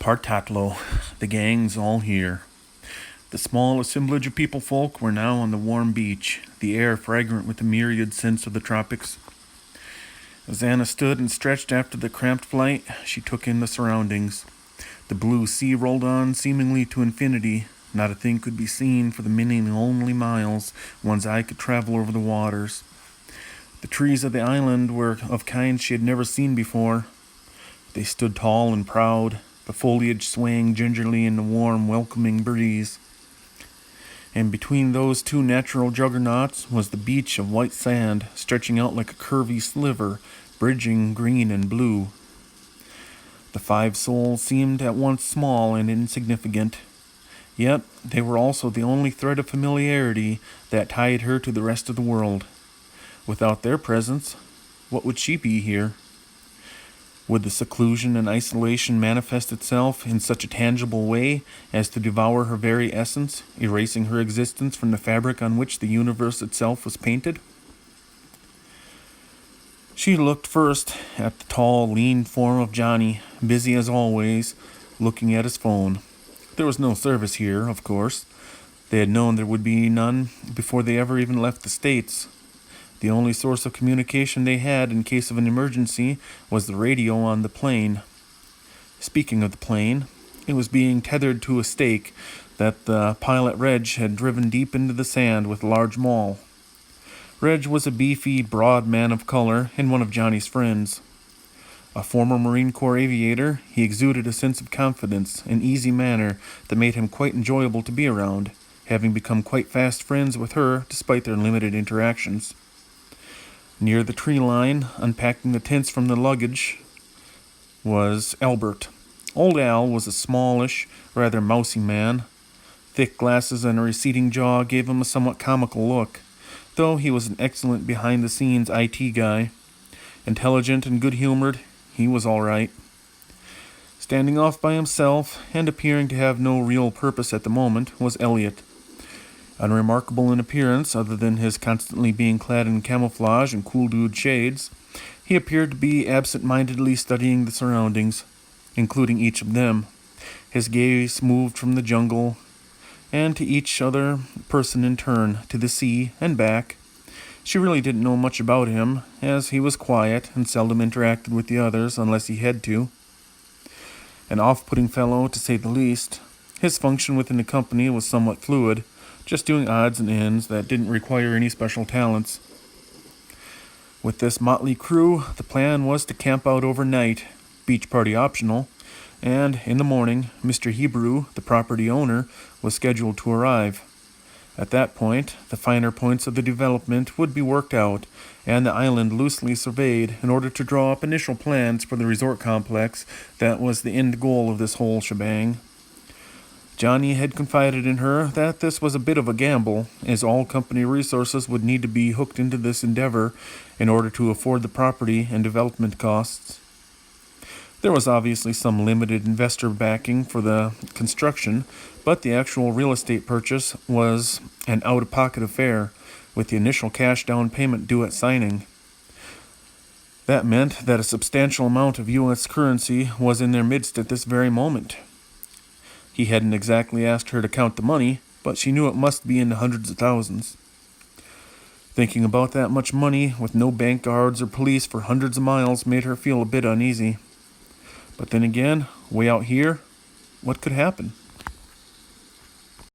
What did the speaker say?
Partatlo, the gang's all here. The small assemblage of people folk were now on the warm beach, the air fragrant with the myriad scents of the tropics. As Anna stood and stretched after the cramped flight, she took in the surroundings. The blue sea rolled on seemingly to infinity. Not a thing could be seen for the many lonely miles one's eye could travel over the waters. The trees of the island were of kinds she had never seen before. They stood tall and proud, the foliage swaying gingerly in the warm, welcoming breeze. And between those two natural juggernauts was the beach of white sand, stretching out like a curvy sliver, bridging green and blue. The five souls seemed at once small and insignificant, yet they were also the only thread of familiarity that tied her to the rest of the world. Without their presence, what would she be here? Would the seclusion and isolation manifest itself in such a tangible way as to devour her very essence, erasing her existence from the fabric on which the universe itself was painted? She looked first at the tall, lean form of Johnny, busy as always, looking at his phone. There was no service here, of course. They had known there would be none before they ever even left the States. The only source of communication they had in case of an emergency was the radio on the plane. Speaking of the plane, it was being tethered to a stake that the pilot Reg had driven deep into the sand with a large maul. Reg was a beefy, broad man of color and one of Johnny's friends. A former Marine Corps aviator, he exuded a sense of confidence, an easy manner that made him quite enjoyable to be around, having become quite fast friends with her despite their limited interactions. Near the tree line, unpacking the tents from the luggage, was Albert. Old Al was a smallish, rather mousy man. Thick glasses and a receding jaw gave him a somewhat comical look, though he was an excellent behind-the-scenes IT guy. Intelligent and good-humored, he was all right. Standing off by himself, and appearing to have no real purpose at the moment, was Elliot. Unremarkable in appearance, other than his constantly being clad in camouflage and cool dude shades, he appeared to be absent-mindedly studying the surroundings, including each of them. His gaze moved from the jungle, and to each other person in turn, to the sea and back. She really didn't know much about him, as he was quiet and seldom interacted with the others unless he had to. An off-putting fellow, to say the least. His function within the company was somewhat fluid, just doing odds and ends that didn't require any special talents. With this motley crew, the plan was to camp out overnight, beach party optional, and in the morning, Mr. Hebrew, the property owner, was scheduled to arrive. At that point, the finer points of the development would be worked out, and the island loosely surveyed in order to draw up initial plans for the resort complex that was the end goal of this whole shebang. Johnny had confided in her that this was a bit of a gamble, as all company resources would need to be hooked into this endeavor in order to afford the property and development costs. There was obviously some limited investor backing for the construction, but the actual real estate purchase was an out-of-pocket affair, with the initial cash down payment due at signing. That meant that a substantial amount of U.S. currency was in their midst at this very moment. He hadn't exactly asked her to count the money, but she knew it must be in the hundreds of thousands. Thinking about that much money, with no bank guards or police for hundreds of miles, made her feel a bit uneasy. But then again, way out here, what could happen?